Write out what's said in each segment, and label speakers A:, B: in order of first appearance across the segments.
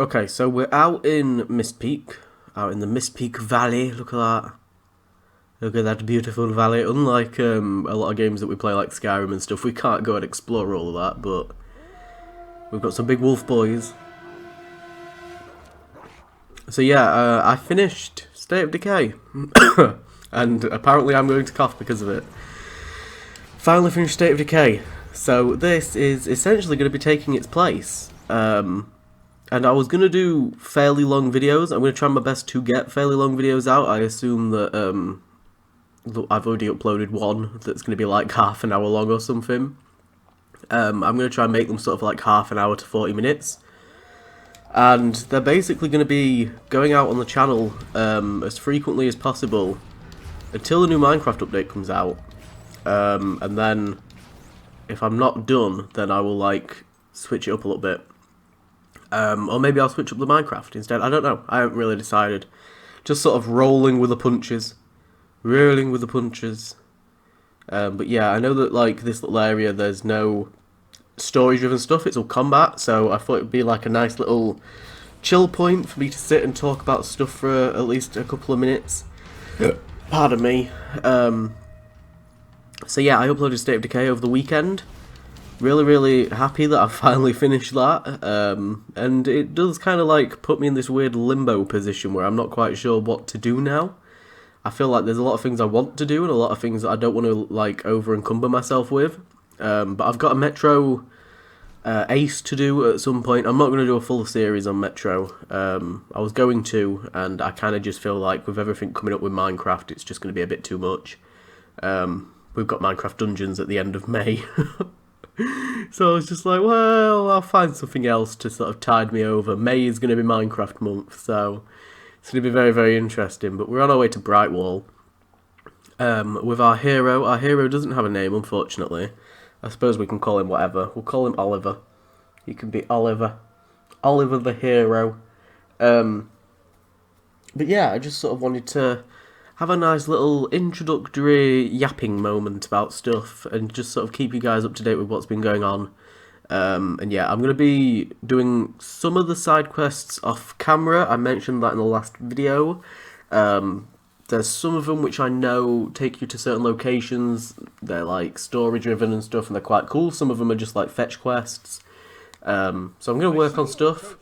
A: Okay, so we're out in Mistpeak, out in the Mistpeak Valley. Look at that. Look at that beautiful valley. Unlike a lot of games that we play like Skyrim and stuff, we can't go and explore all of that, but we've got some big wolf boys. So yeah, I finished State of Decay. And apparently I'm going to cough because of it. Finally finished State of Decay. So this is essentially going to be taking its place. And I was going to do fairly long videos. I'm going to try my best to get fairly long videos out. I assume that I've already uploaded one that's going to be like half an hour long or something. I'm going to try and make them sort of like half an hour to 40 minutes. And they're basically going to be going out on the channel as frequently as possible until the new Minecraft update comes out. And then if I'm not done, then I will like switch it up a little bit. Or maybe I'll switch up the Minecraft instead. I don't know. I haven't really decided. Just sort of rolling with the punches. Rolling with the punches. But yeah, I know that like this little area, there's no story-driven stuff. It's all combat, so I thought it'd be like a nice little chill point for me to sit and talk about stuff for at least a couple of minutes. Pardon me. So yeah, I uploaded State of Decay over the weekend. Really happy that I've finally finished that, and it does kind of like put me in this weird limbo position where I'm not quite sure what to do now. I feel like there's a lot of things I want to do and a lot of things that I don't want to like over encumber myself with, but I've got a Metro Ace to do at some point. I'm not going to do a full series on Metro. I was going to, and I kind of just feel like with everything coming up with Minecraft, it's just going to be a bit too much. We've got Minecraft Dungeons at the end of May. So I was just like, well, I'll find something else to sort of tide me over. May is going to be Minecraft month, so it's going to be very interesting. But we're on our way to Brightwall with our hero. Our hero doesn't have a name, unfortunately. I suppose we can call him whatever. We'll call him Oliver. He can be Oliver. Oliver the hero. But yeah, I just sort of wanted to have a nice little introductory yapping moment about stuff and just sort of keep you guys up to date with what's been going on. And yeah, I'm going to be doing some of the side quests off camera. I mentioned that in the last video. There's some of them which I know take you to certain locations. They're like story driven and stuff, and they're quite cool. Some of them are just like fetch quests. So I'm going to work on stuff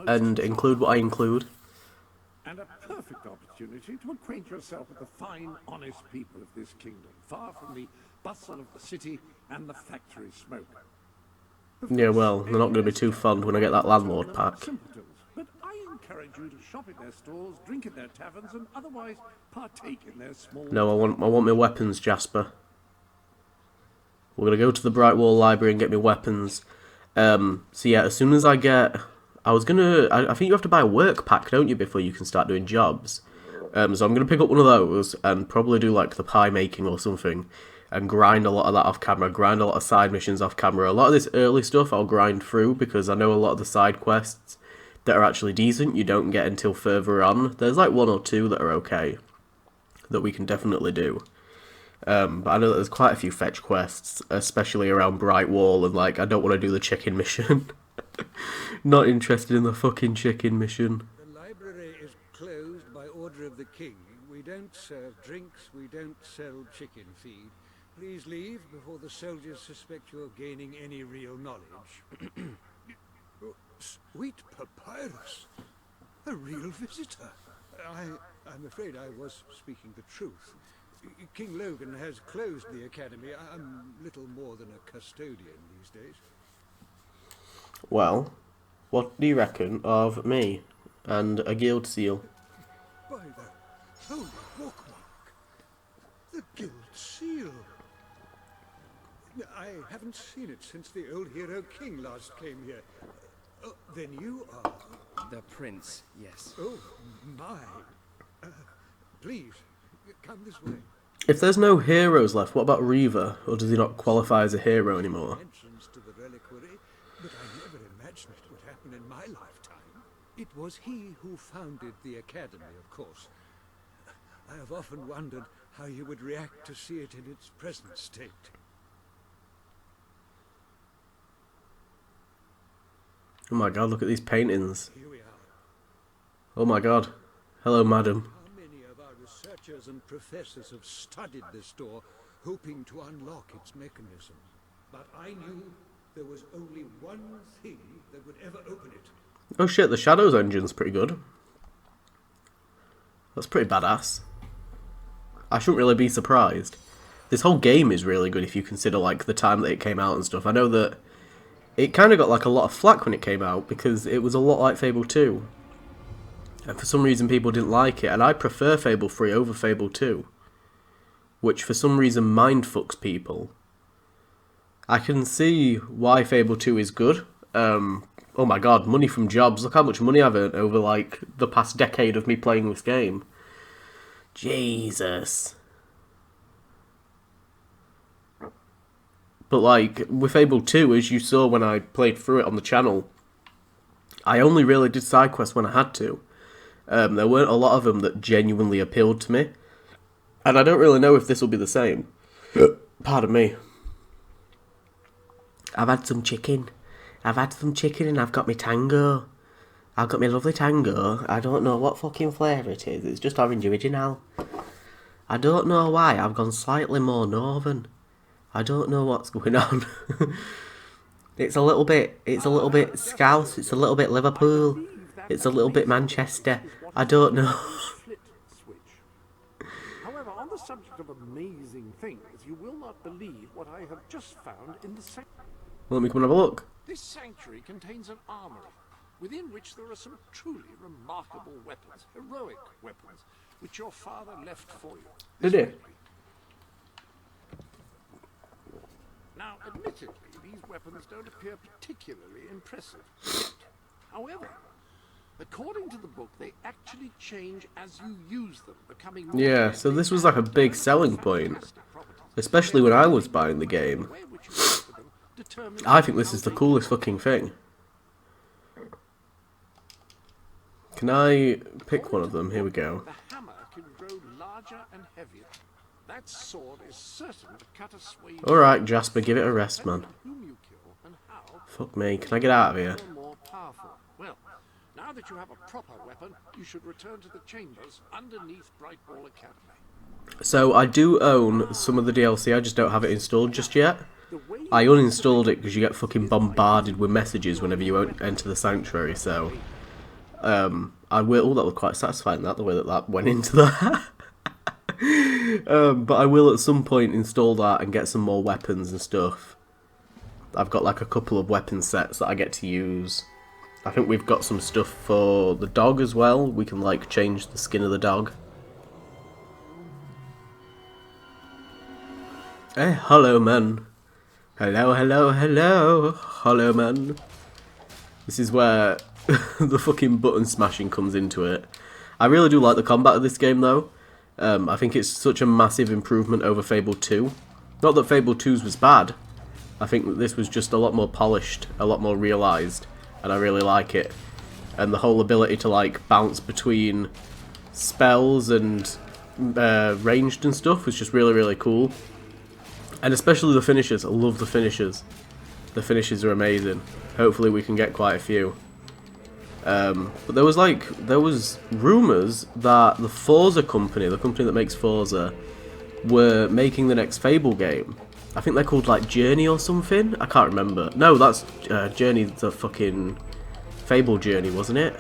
A: and include what I include.
B: And a perfect opportunity to acquaint yourself with the fine, honest people of this kingdom, far from the bustle of the city and the factory smoke.
A: Yeah, well, they're not going to be too fond when I get that landlord pack.
B: But I encourage you to shop in their stores, drink in their taverns, and otherwise partake in their small...
A: No, I want my weapons, Jasper. We're going to go to the Brightwall library and get me weapons. So yeah, as soon as I get... I think you have to buy a work pack, don't you, before you can start doing jobs. So I'm going to pick up one of those and probably do like the pie making or something and grind a lot of that off camera, grind a lot of side missions off camera. A lot of this early stuff I'll grind through because I know a lot of the side quests that are actually decent you don't get until further on. There's like one or two that are okay that we can definitely do. But I know that there's quite a few fetch quests, especially around Brightwall, and like I don't want to do the chicken mission. Not interested in the fucking chicken mission.
C: The library is closed by order of the king. We don't serve drinks, we don't sell chicken feed. Please leave before the soldiers suspect you're gaining any real knowledge. Oh, sweet papyrus! A real visitor. I'm afraid I was speaking the truth. King Logan has closed the academy. I'm little more than a custodian these days.
A: Well, what do you reckon of me and a guild seal?
C: By the holy bookmark, the guild seal. I haven't seen it since the old hero king last came here. Oh, then you are...
D: The prince, yes.
C: Oh, my. Please, come this way.
A: If there's no heroes left, what about Reaver? Or does he not qualify as a hero anymore?
C: Entrance to the reliquary, but I never imagined it would happen in my lifetime. It was he who founded the academy, of course. I have often wondered how you would react to see it in its present state.
A: Oh my god, look at these paintings.
C: Here we are.
A: Oh my god. Hello, madam.
C: How many of our researchers and professors have studied this door, hoping to unlock its mechanism? But I knew there was only one thing that would ever open it.
A: Oh shit, the Shadows engine's pretty good. That's pretty badass. I shouldn't really be surprised. This whole game is really good if you consider like the time that it came out and stuff. I know that it kind of got like a lot of flack when it came out because it was a lot like Fable 2. And for some reason people didn't like it, and I prefer Fable 3 over Fable 2. Which for some reason mindfucks people. I can see why Fable 2 is good. Oh my god, money from jobs. Look how much money I've earned over like the past decade of me playing this game. Jesus. But like, with Fable 2, as you saw when I played through it on the channel, I only really did side quests when I had to. There weren't a lot of them that genuinely appealed to me. And I don't really know if this will be the same. Pardon me. I've had some chicken. And I've got my tango. I've got my lovely tango. I don't know what fucking flavour it is. It's just orange original. I don't know why I've gone slightly more northern. I don't know what's going on. It's a little bit Scouse, it's a little bit Liverpool, it's a little bit Manchester. I don't know.
B: However, on the subject of amazing things, you will not believe what I have just found in the sanctuary.
A: Let me come and have a look.
B: This sanctuary contains an armory, within which there are some truly remarkable weapons, heroic weapons, which your father left for you.
A: Did he?
B: Now, admittedly, these weapons don't appear particularly impressive yet. However, according to the book, they actually change as you use them, becoming more
A: Yeah, so this was like a big selling point, especially when I was buying the game. I think this is the coolest fucking thing. Can I pick one of them? Here we go.
B: The hammer can grow larger and heavier. That sword is certain to cut a swathe.
A: Alright, Jasper, give it a rest, man.
B: Whom you kill and how
A: Fuck me, can I get out of here?
B: more powerful. Well, now that you have a proper weapon, you should return to the chambers underneath Brightwall Academy.
A: So, I do own some of the DLC, I just don't have it installed just yet. I uninstalled it because you get fucking bombarded with messages whenever you enter the sanctuary, so... I will... Oh, that was quite satisfying, the way that went into that. But I will at some point install that and get some more weapons and stuff. I've got like a couple of weapon sets that I get to use. I think we've got some stuff for the dog as well. We can like change the skin of the dog. Hey, hello man. Hello, hello, hello. Hello man. This is where the fucking button smashing comes into it. I really do like the combat of this game though. I think it's such a massive improvement over Fable 2. Not that Fable 2's was bad. I think that this was just a lot more polished, a lot more realised, and I really like it. And the whole ability to like bounce between spells and ranged and stuff was just really, really cool. And especially the finishes. I love the finishes. The finishes are amazing. Hopefully we can get quite a few. But there was rumours that the Forza company, the company that makes Forza, were making the next Fable game. I think they're called like Journey or something. I can't remember. No, that's Journey, the fucking Fable Journey, wasn't it?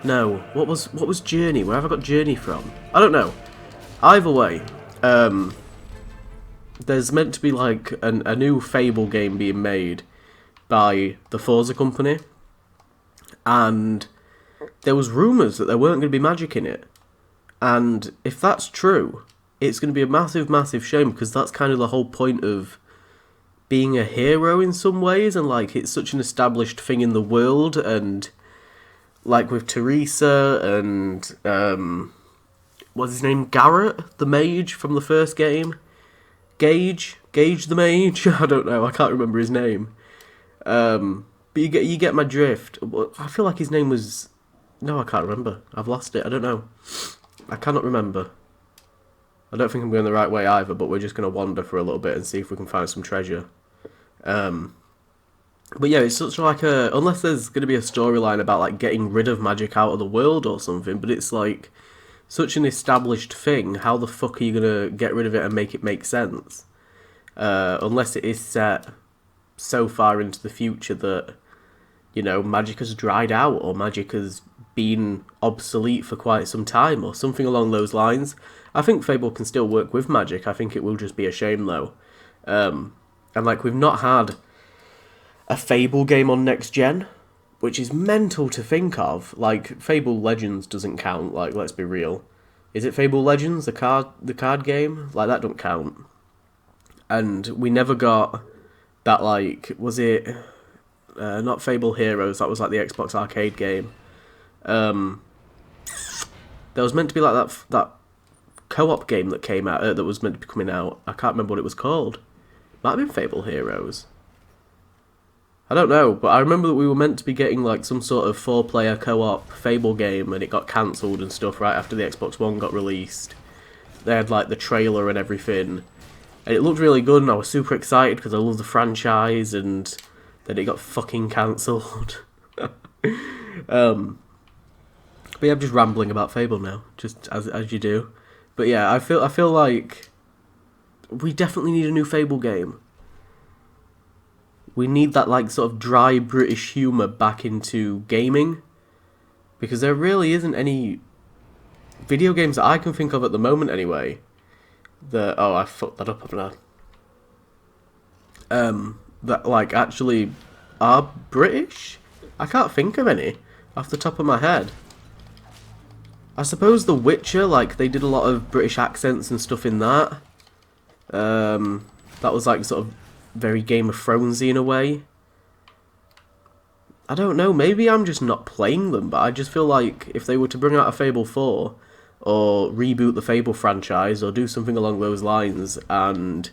A: No, what was Journey? Where have I got Journey from? I don't know. Either way, there's meant to be like a new Fable game being made by the Forza company. And there was rumours that there weren't going to be magic in it. And if that's true, it's going to be a massive, massive shame, because that's kind of the whole point of being a hero in some ways, and like it's such an established thing in the world, and like with Teresa and what's his name, Garrett, the mage from the first game, Gage the mage, I don't know, I can't remember his name. But you get my drift. I feel like his name was... No, I can't remember. I've lost it. I don't know. I cannot remember. I don't think I'm going the right way either, but we're just going to wander for a little bit and see if we can find some treasure. But yeah, it's such like a, unless there's going to be a storyline about like getting rid of magic out of the world or something, but it's like such an established thing. How the fuck are you going to get rid of it and make it make sense? Unless it is set so far into the future that, you know, magic has dried out or magic has been obsolete for quite some time or something along those lines. I think Fable can still work with magic. I think it will just be a shame though. And like, we've not had a Fable game on next gen, which is mental to think of. Like, Fable Legends doesn't count, like, let's be real. Is it Fable Legends, the card game? Like, that don't count. And we never got that, like, was it not Fable Heroes, that was like the Xbox arcade game. There was meant to be like that co-op game that came out, that was meant to be coming out. I can't remember what it was called. Might have been Fable Heroes. I don't know, but I remember that we were meant to be getting like some sort of 4-player co-op Fable game, and it got cancelled and stuff right after the Xbox One got released. They had like the trailer and everything, and it looked really good, and I was super excited because I love the franchise, and then it got fucking cancelled. But yeah, I'm just rambling about Fable now, just as you do. But yeah, I feel like we definitely need a new Fable game. We need that like sort of dry British humour back into gaming, because there really isn't any video games that I can think of at the moment anyway. I fucked that up, haven't I? That like actually are British. I can't think of any off the top of my head. I suppose The Witcher, like, they did a lot of British accents and stuff in that. That was, like, sort of very Game of Thronesy in a way. I don't know, maybe I'm just not playing them, but I just feel like if they were to bring out a Fable 4, or reboot the Fable franchise, or do something along those lines, and,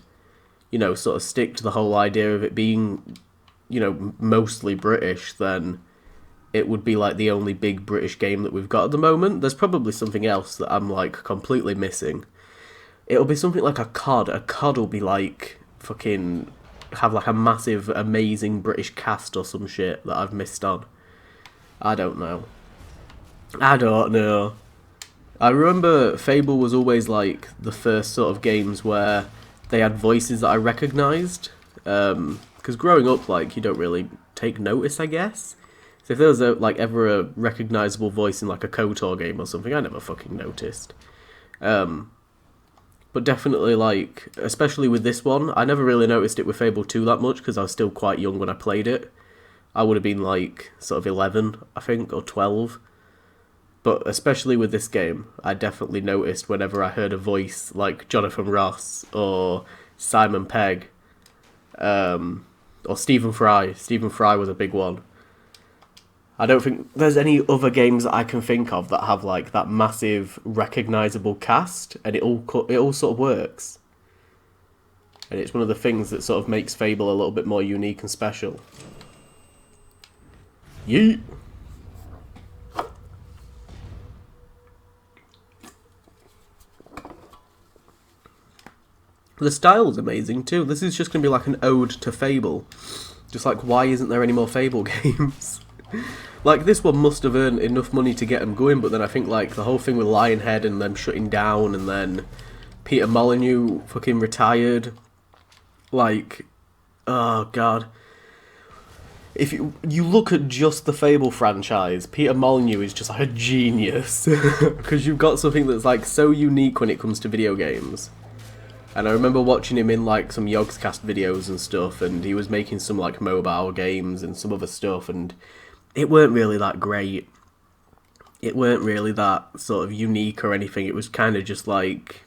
A: you know, sort of stick to the whole idea of it being, you know, mostly British, then it would be like the only big British game that we've got at the moment. There's probably something else that I'm like completely missing. It'll be something like a COD. A COD will be like fucking have like a massive, amazing British cast or some shit that I've missed on. I don't know. I remember Fable was always like the first sort of games where they had voices that I recognised. Because growing up, like, you don't really take notice, I guess. So if there was ever a recognisable voice in like a KOTOR game or something, I never fucking noticed. But definitely, like, especially with this one, I never really noticed it with Fable 2 that much because I was still quite young when I played it. I would have been like sort of 11, I think, or 12. But especially with this game, I definitely noticed whenever I heard a voice like Jonathan Ross or Simon Pegg, or Stephen Fry. Stephen Fry was a big one. I don't think there's any other games that I can think of that have like that massive recognisable cast, and it all sort of works. And it's one of the things that sort of makes Fable a little bit more unique and special. Yeet! The style's amazing too. This is just going to be like an ode to Fable. Just like, why isn't there any more Fable games? Like, this one must have earned enough money to get them going, but then I think, like, the whole thing with Lionhead and them shutting down, and then Peter Molyneux fucking retired. Like, oh, God. If you look at just the Fable franchise, Peter Molyneux is just like a genius. Because you've got something that's, like, so unique when it comes to video games. And I remember watching him in, like, some Yogscast videos and stuff, and he was making some, like, mobile games and some other stuff, and it weren't really that great. It weren't really that sort of unique or anything. It was kind of just like,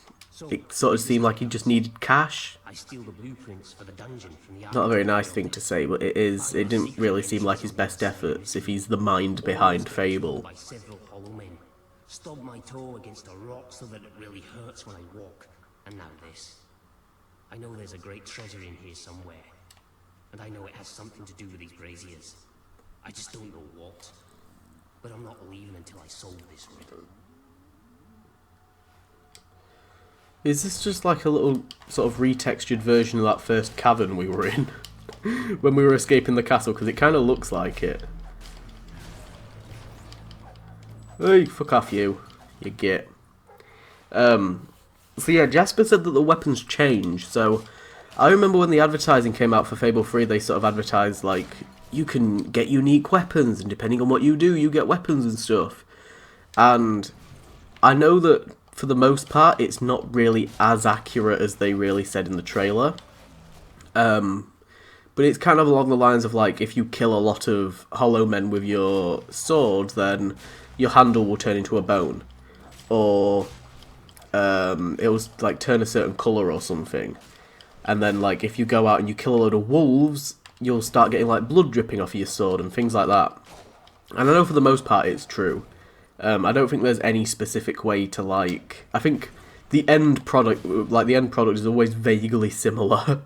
A: it sort of seemed like he just needed cash.
E: I steal the blueprints for the dungeon from the
A: Not a very nice thing to say, but it is. It didn't really seem like his best efforts if he's the mind behind Fable.
E: by several hollow men. Stub my toe against a rock so that it really hurts when I walk. And now this. I know there's a great treasure in here somewhere. And I know it has something to do with these braziers. I just don't know what. But I'm not leaving until I solve this riddle.
A: Is this just like a little sort of retextured version of that first cavern we were in? when we were escaping the castle, because it kind of looks like it. Hey, fuck off you git. So yeah, Jasper said that the weapons change, so I remember when the advertising came out for Fable 3, they sort of advertised, like, you can get unique weapons, and depending on what you do, you get weapons and stuff. And I know that, for the most part, it's not really as accurate as they really said in the trailer. But it's kind of along the lines of, like, if you kill a lot of hollow men with your sword, then your handle will turn into a bone. Or it will, like, turn a certain colour or something. And then, like, if you go out and you kill a load of wolves, you'll start getting, like, blood dripping off of your sword and things like that. And I know for the most part it's true. I don't think there's any specific way to, like... I think the end product, is always vaguely similar.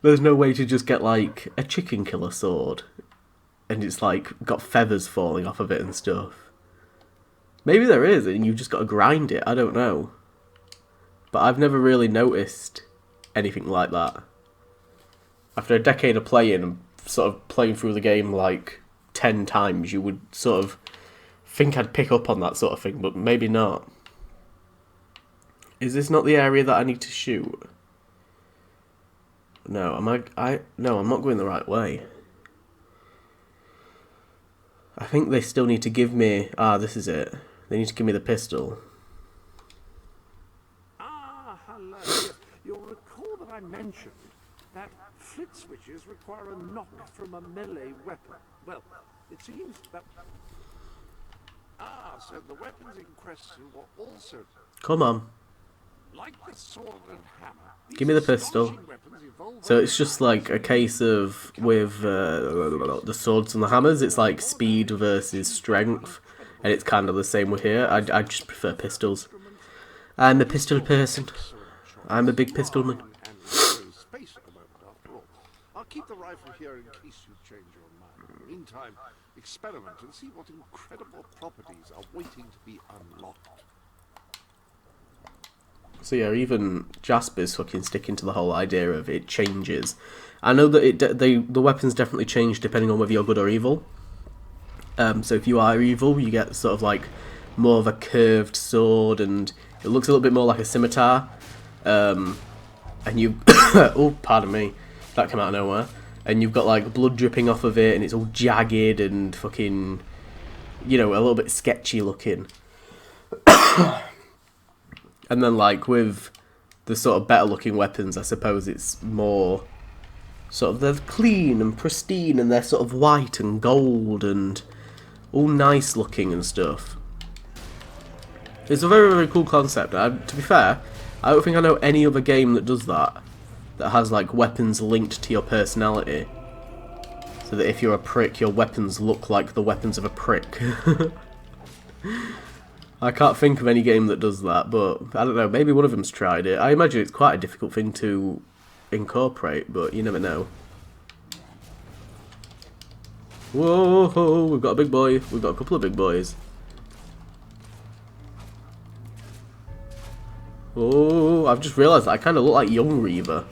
A: There's no way to just get, like, a chicken killer sword. And it's, like, got feathers falling off of it and stuff. Maybe there is, and you've just got to grind it. I don't know. But I've never really noticed anything like that. After a decade of playing, and sort of playing through the game, like, 10 times, you would sort of think I'd pick up on that sort of thing, but maybe not. Is this not the area that I need to shoot? No, no, I'm not going the right way. I think they still need to give me... this is it. They need to give me the pistol.
B: Hello. Yes, you'll recall that I mentioned that flit switches require a knock from a melee weapon. Well, it seems that... so the weapons in question were also...
A: Come on.
B: Like the sword and hammer.
A: Give me the pistol. So it's just like a case of, with the swords and the hammers, it's like speed versus strength. And it's kind of the same with here. I just prefer pistols. I'm a pistol person. I'm a big pistolman.
B: I'll keep the rifle here in case you change your mind. In the meantime, experiment and see what incredible properties are waiting to be unlocked.
A: So yeah, even Jasper's fucking sticking to the whole idea of it changes. I know that the weapons definitely change depending on whether you're good or evil. So if you are evil, you get sort of like more of a curved sword, and it looks a little bit more like a scimitar. And you, oh, pardon me, that came out of nowhere. And you've got like blood dripping off of it, and it's all jagged and fucking, you know, a little bit sketchy looking. And then, like, with the sort of better looking weapons, I suppose it's more sort of, they're clean and pristine, and they're sort of white and gold and all nice looking and stuff. It's a very, very cool concept. To be fair, I don't think I know any other game that does that has, like, weapons linked to your personality. So that if you're a prick, your weapons look like the weapons of a prick. I can't think of any game that does that, but I don't know, maybe one of them's tried it. I imagine it's quite a difficult thing to incorporate, but you never know. Whoa, we've got a big boy. We've got a couple of big boys. Oh, I've just realised that I kind of look like young Reaver.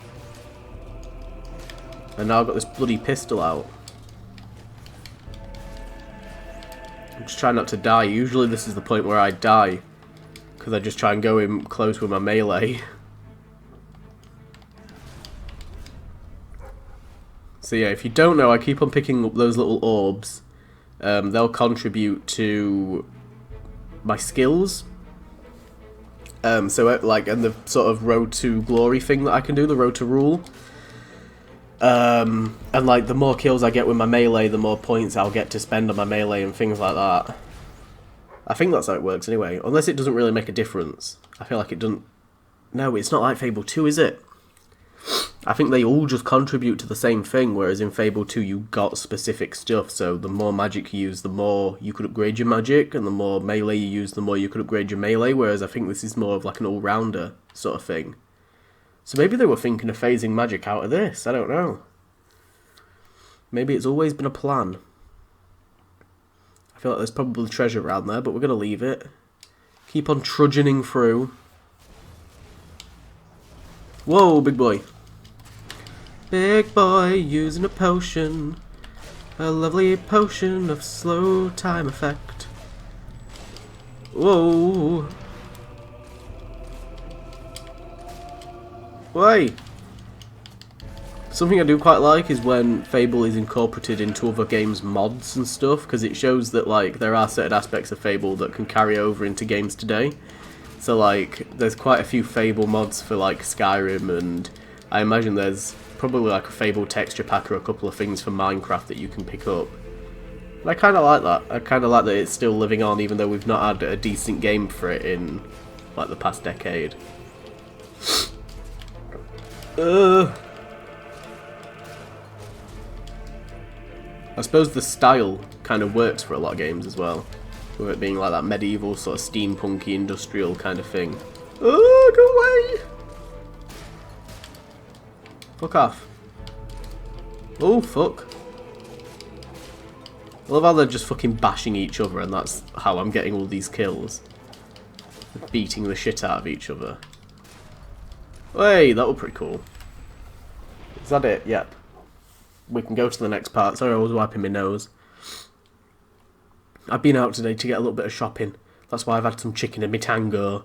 A: And now I've got this bloody pistol out. I'm just trying not to die. Usually this is the point where I die, because I just try and go in close with my melee. So yeah, if you don't know, I keep on picking up those little orbs. They'll contribute to my skills. So like, and the sort of road to glory thing that I can do, the road to rule. And like, the more kills I get with my melee, the more points I'll get to spend on my melee and things like that. I think that's how it works anyway, unless it doesn't really make a difference. I feel like it doesn't... No, it's not like Fable 2, is it? I think they all just contribute to the same thing, whereas in Fable 2 you got specific stuff, so the more magic you use, the more you could upgrade your magic, and the more melee you use, the more you could upgrade your melee, whereas I think this is more of like an all-rounder sort of thing. So maybe they were thinking of phasing magic out of this, I don't know. Maybe it's always been a plan. I feel like there's probably treasure around there, but we're going to leave it. Keep on trudging through. Whoa, big boy. Big boy using a potion. A lovely potion of slow time effect. Whoa. Wait. Something I do quite like is when Fable is incorporated into other games' mods and stuff, because it shows that like there are certain aspects of Fable that can carry over into games today. So like there's quite a few Fable mods for like Skyrim, and I imagine there's probably like a Fable texture pack or a couple of things for Minecraft that you can pick up. And I kind of like that. I kind of like that it's still living on, even though we've not had a decent game for it in like the past decade. I suppose the style kind of works for a lot of games as well, with it being like that medieval sort of steampunky industrial kind of thing. Oh, go away! Fuck off. Oh, fuck. I love how they're just fucking bashing each other, and that's how I'm getting all these kills. Beating the shit out of each other. Hey, that was pretty cool. Is that it? Yep. We can go to the next part. Sorry, I was wiping my nose. I've been out today to get a little bit of shopping. That's why I've had some chicken in my tango.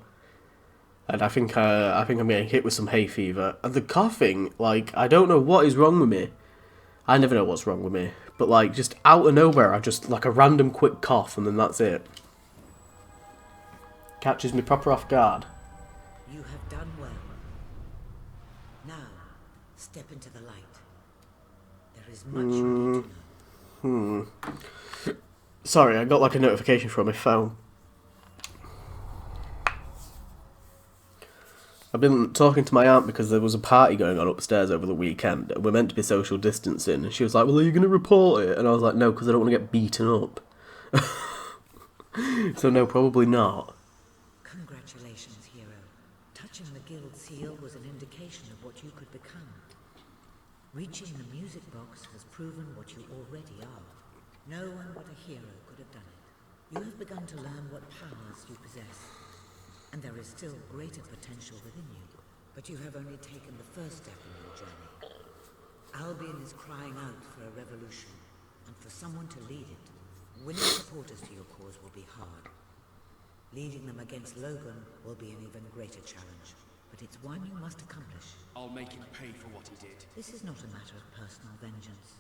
A: And I think I'm getting hit with some hay fever. And the coughing, like, I don't know what is wrong with me. I never know what's wrong with me. But, like, just out of nowhere, I just, like, a random quick cough, and then that's it. Catches me proper off guard.
F: You have done well. Now, step into the light. There is much you need to know.
A: Sorry, I got, like, a notification from my phone. I've been talking to my aunt because there was a party going on upstairs over the weekend. We're meant to be social distancing. And she was like, well, are you going to report it? And I was like, no, because I don't want to get beaten up. So no, probably not.
F: Congratulations, hero. Touching the guild seal was an indication of what you could become. Reaching the music box has proven what you already are. No one but a hero could have done it. You have begun to learn what powers you possess. And there is still greater potential within you. But you have only taken the first step in your journey. Albion is crying out for a revolution, and for someone to lead it. Winning supporters to your cause will be hard. Leading them against Logan will be an even greater challenge. But it's one you must accomplish.
D: I'll make him pay for what he did.
F: This is not a matter of personal vengeance.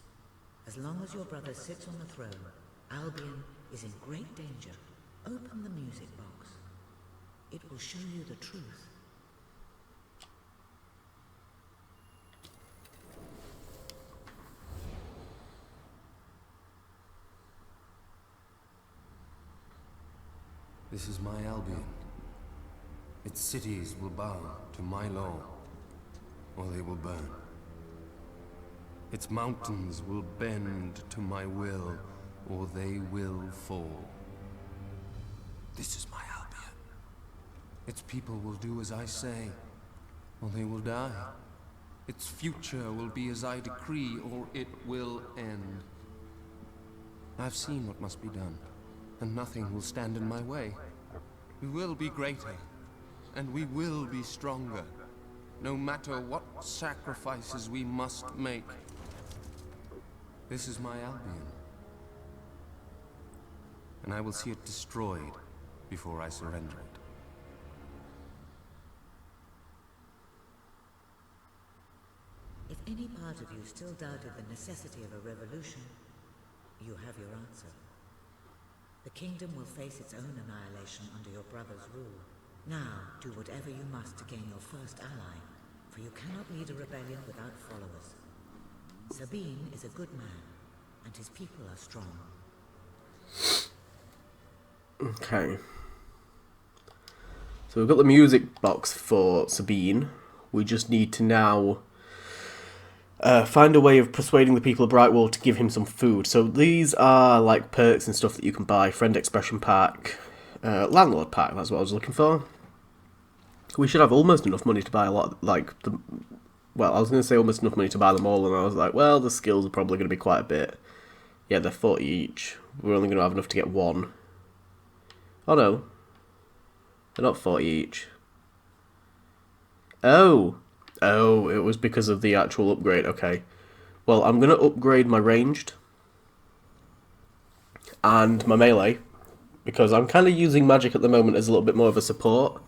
F: As long as your brother sits on the throne, Albion is in great danger. Open the music box. It will show you the truth.
G: This is my Albion. Its cities will bow to my law, or they will burn. Its mountains will bend to my will, or they will fall. This is my Albion. Its people will do as I say, or they will die. Its future will be as I decree, or it will end. I've seen what must be done, and nothing will stand in my way. We will be greater, and we will be stronger, no matter what sacrifices we must make. This is my Albion, and I will see it destroyed before I surrender it.
F: If any part of you still doubted the necessity of a revolution, you have your answer. The kingdom will face its own annihilation under your brother's rule. Now, do whatever you must to gain your first ally, for you cannot lead a rebellion without followers. Sabine is a good man, and his people are strong.
A: Okay. So we've got the music box for Sabine. We just need to now find a way of persuading the people of Brightwall to give him some food. So these are like perks and stuff that you can buy. Friend expression pack, landlord pack, that's what I was looking for. We should have almost enough money to buy a lot, like, well, I was going to say almost enough money to buy them all, and I was like, well, the skills are probably going to be quite a bit. Yeah, they're 40 each. We're only going to have enough to get one. Oh no. They're not 40 each. Oh! Oh, it was because of the actual upgrade. Okay. Well, I'm going to upgrade my ranged and my melee, because I'm kind of using magic at the moment as a little bit more of a support.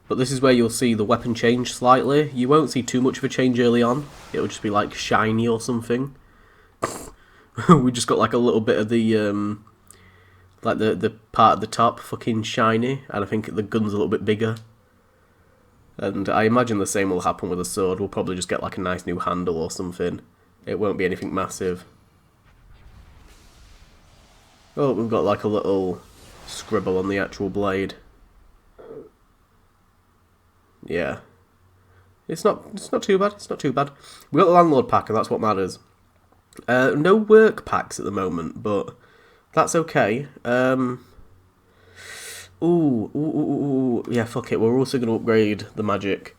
A: But this is where you'll see the weapon change slightly. You won't see too much of a change early on. It'll just be like shiny or something. We just got like a little bit of the like the part at the top fucking shiny, and I think the gun's a little bit bigger. And I imagine the same will happen with the sword. We'll probably just get like a nice new handle or something. It won't be anything massive. Oh, we've got like a little scribble on the actual blade. Yeah. It's not too bad, it's not too bad. We got the landlord pack, and that's what matters. No work packs at the moment, but that's okay. Ooh, yeah, fuck it. We're also going to upgrade the magic,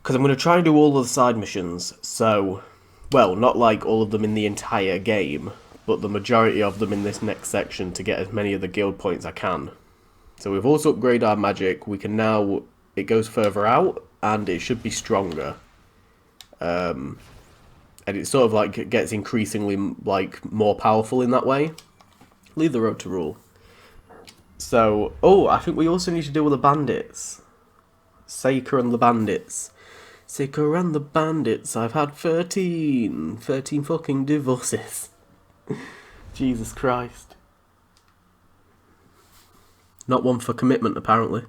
A: because I'm going to try and do all of the side missions. So, well, not like all of them in the entire game, but the majority of them in this next section to get as many of the guild points I can. So we've also upgraded our magic. We can now, it goes further out, and it should be stronger. And it sort of like gets increasingly like more powerful in that way. Leave the road to rule. So, oh, I think we also need to deal with the bandits. Saker and the bandits. Saker and the bandits. I've had 13 fucking divorces. Jesus Christ. Not one for commitment, apparently.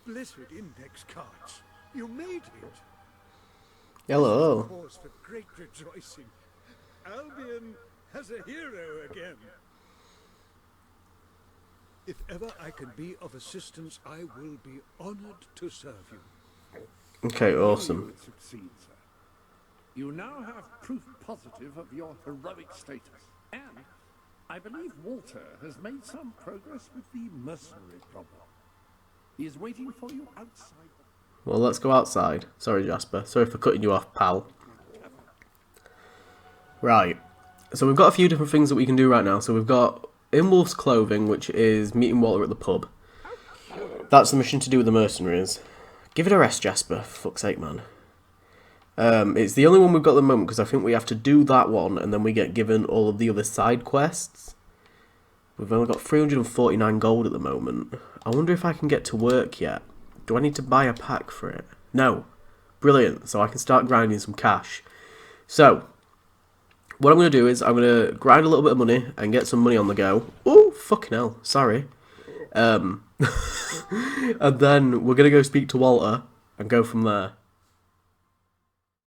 C: Blessed index cards. You made it.
A: Hello.
C: Cause for great rejoicing. Albion has a hero again. If ever I can be of assistance, I will be honored to serve you.
A: Okay,
B: You
A: awesome.
B: will succeed, sir. You now have proof positive of your heroic status. And I believe Walter has made some progress with the mercenary problem. He is waiting for you outside.
A: Well, let's go outside. Sorry, Jasper. Sorry for cutting you off, pal. Right. So we've got a few different things that we can do right now. So we've got In Wolf's Clothing, which is meeting Walter at the pub. That's the mission to do with the mercenaries. Give it a rest, Jasper. For fuck's sake, man. It's the only one we've got at the moment, because I think we have to do that one, and then we get given all of the other side quests. We've only got 349 gold at the moment. I wonder if I can get to work yet. Do I need to buy a pack for it? No. Brilliant. So I can start grinding some cash. So, what I'm going to do is I'm going to grind a little bit of money and get some money on the go. Oh, fucking hell. Sorry. And then we're going to go speak to Walter and go from there.